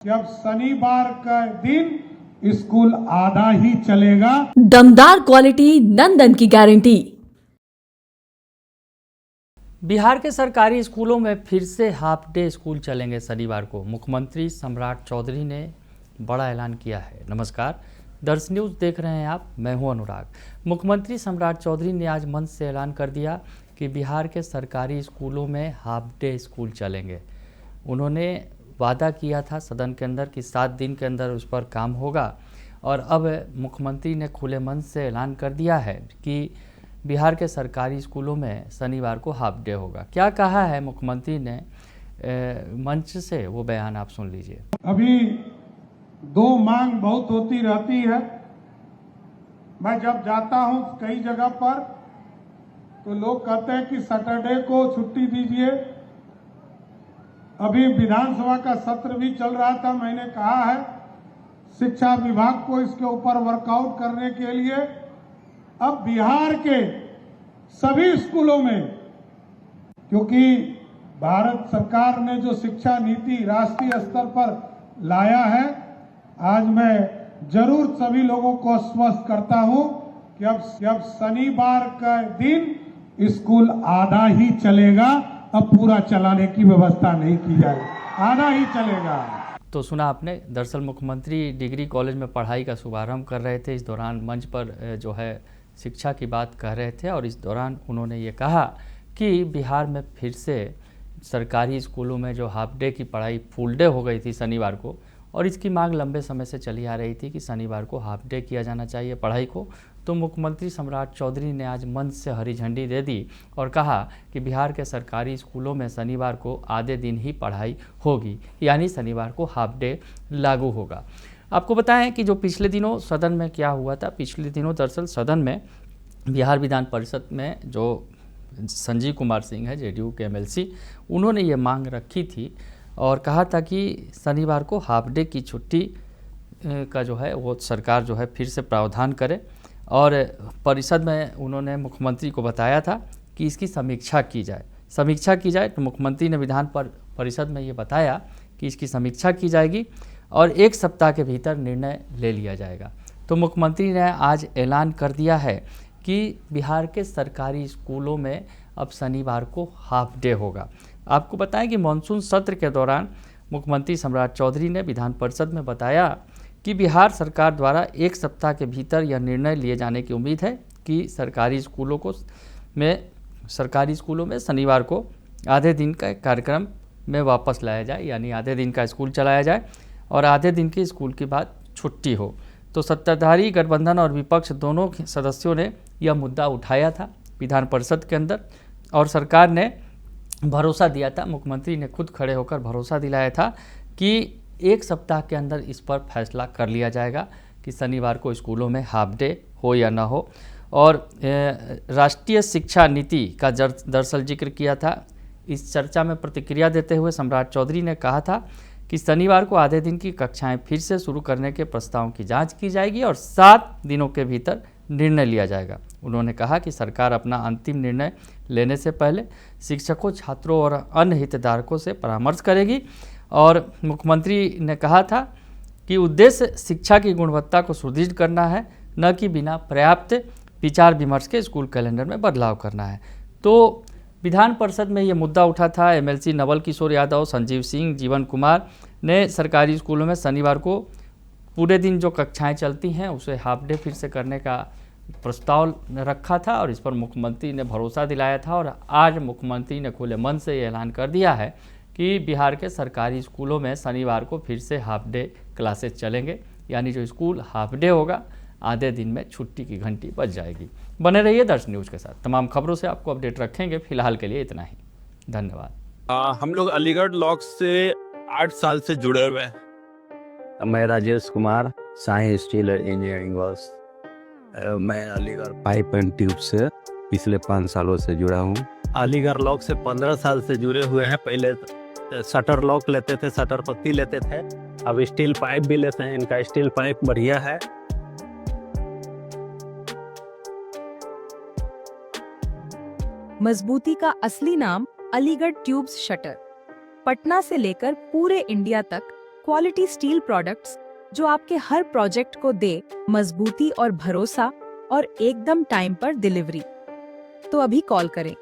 जब शनिवार का दिन स्कूल आधा ही चलेगा। दमदार क्वालिटी, नंदन की गारंटी। बिहार के सरकारी स्कूलों में फिर से हाफ डे स्कूल चलेंगे शनिवार को। मुख्यमंत्री सम्राट चौधरी ने बड़ा ऐलान किया है। नमस्कार, दर्श न्यूज़ देख रहे हैं आप, मैं हूं अनुराग। मुख्यमंत्री सम्राट चौधरी ने आज मंच से ऐलान कर दिया कि बिहार के सरकारी स्कूलों में हाफ डे स्कूल चलेंगे। उन्होंने वादा किया था सदन के अंदर कि 7 दिन के अंदर उस पर काम होगा, और अब मुख्यमंत्री ने खुले मन से ऐलान कर दिया है कि बिहार के सरकारी स्कूलों में शनिवार को हाफ डे होगा। क्या कहा है मुख्यमंत्री ने मंच से, वो बयान आप सुन लीजिए। अभी दो मांग बहुत होती रहती है। मैं जब जाता हूं कई जगह पर तो लोग कहते हैं कि सैटरडे को छुट्टी दीजिए। अभी विधानसभा का सत्र भी चल रहा था, मैंने कहा है शिक्षा विभाग को इसके ऊपर वर्कआउट करने के लिए अब बिहार के सभी स्कूलों में, क्योंकि भारत सरकार ने जो शिक्षा नीति राष्ट्रीय स्तर पर लाया है, आज मैं जरूर सभी लोगों को आश्वस्त करता हूं कि अब शनिवार का दिन स्कूल आधा ही चलेगा। अब पूरा चलाने की व्यवस्था नहीं की जाएगी, आधा ही चलेगा। तो सुना आपने। दरअसल मुख्यमंत्री डिग्री कॉलेज में पढ़ाई का शुभारंभ कर रहे थे। इस दौरान मंच पर जो है शिक्षा की बात कह रहे थे, और इस दौरान उन्होंने ये कहा कि बिहार में फिर से सरकारी स्कूलों में जो हाफ डे की पढ़ाई फुल डे हो गई थी शनिवार को, और इसकी मांग लंबे समय से चली आ रही थी कि शनिवार को हाफ डे किया जाना चाहिए पढ़ाई को। तो मुख्यमंत्री सम्राट चौधरी ने आज मंच से हरी झंडी दे दी और कहा कि बिहार के सरकारी स्कूलों में शनिवार को आधे दिन ही पढ़ाई होगी, यानी शनिवार को हाफ डे लागू होगा। आपको बताएं कि जो पिछले दिनों सदन में क्या हुआ था। पिछले दिनों दरअसल सदन में बिहार विधान परिषद में जो संजीव कुमार सिंह है, जेडीयू के एमएलसी, उन्होंने ये मांग रखी थी और कहा था कि शनिवार को हाफ डे की छुट्टी का जो है वो सरकार जो है फिर से प्रावधान करे। और परिषद में उन्होंने मुख्यमंत्री को बताया था कि इसकी समीक्षा की जाए। तो मुख्यमंत्री ने विधान परिषद में ये बताया कि इसकी समीक्षा की जाएगी और 1 सप्ताह के भीतर निर्णय ले लिया जाएगा। तो मुख्यमंत्री ने आज ऐलान कर दिया है कि बिहार के सरकारी स्कूलों में अब शनिवार को हाफ डे होगा। आपको बताएं कि मानसून सत्र के दौरान मुख्यमंत्री सम्राट चौधरी ने विधान परिषद में बताया कि बिहार सरकार द्वारा 1 सप्ताह के भीतर यह निर्णय लिए जाने की उम्मीद है कि सरकारी स्कूलों में शनिवार को आधे दिन का कार्यक्रम में वापस लाया जाए, यानी आधे दिन का स्कूल चलाया जाए और आधे दिन के स्कूल के बाद छुट्टी हो। तो सत्ताधारी गठबंधन और विपक्ष दोनों सदस्यों ने यह मुद्दा उठाया था विधान परिषद के अंदर, और सरकार ने भरोसा दिया था, मुख्यमंत्री ने खुद खड़े होकर भरोसा दिलाया था कि 1 सप्ताह के अंदर इस पर फैसला कर लिया जाएगा कि शनिवार को स्कूलों में हाफ डे हो या ना हो। और राष्ट्रीय शिक्षा नीति का दरअसल जिक्र किया था। इस चर्चा में प्रतिक्रिया देते हुए सम्राट चौधरी ने कहा था कि शनिवार को आधे दिन की कक्षाएं फिर से शुरू करने के प्रस्तावों की जांच की जाएगी और 7 दिनों के भीतर निर्णय लिया जाएगा। उन्होंने कहा कि सरकार अपना अंतिम निर्णय लेने से पहले शिक्षकों, छात्रों और अन्य हितधारकों से परामर्श करेगी। और मुख्यमंत्री ने कहा था कि उद्देश्य शिक्षा की गुणवत्ता को सुदृढ़ करना है, न कि बिना पर्याप्त विचार विमर्श के स्कूल कैलेंडर में बदलाव करना है। तो विधान परिषद में ये मुद्दा उठा था। एमएलसी नवल किशोर यादव, संजीव सिंह, जीवन कुमार ने सरकारी स्कूलों में शनिवार को पूरे दिन जो कक्षाएं चलती हैं उसे हाफ डे फिर से करने का प्रस्ताव रखा था, और इस पर मुख्यमंत्री ने भरोसा दिलाया था। और आज मुख्यमंत्री ने खुले मन से ये ऐलान कर दिया है कि बिहार के सरकारी स्कूलों में शनिवार को फिर से हाफ डे क्लासेस चलेंगे, यानी जो स्कूल हाफ डे होगा, आधे दिन में छुट्टी की घंटी बज जाएगी। बने रहिए दर्श न्यूज़ के साथ, तमाम खबरों से आपको अपडेट रखेंगे। फिलहाल के लिए इतना ही, धन्यवाद। हम लोग अलीगढ़ लॉक से 8 साल से जुड़े हुए हैं। मैं Rajesh Kumar, Sai steel engineering works. मैं अलीगढ़ पाइप एंड ट्यूब से पिछले 5 सालों से जुड़ा हूँ। अलीगढ़ लॉक से 15 साल से जुड़े हुए हैं। पहले शटर लॉक लेते थे, शटर पत्ती लेते थे, अब स्टील पाइप भी लेते हैं। इनका स्टील पाइप बढ़िया है। मजबूती का असली नाम अलीगढ़ ट्यूब्स शटर। पटना से लेकर पूरे इंडिया तक क्वालिटी स्टील प्रोडक्ट्स जो आपके हर प्रोजेक्ट को दे मजबूती और भरोसा और एकदम टाइम पर डिलीवरी। तो अभी कॉल करें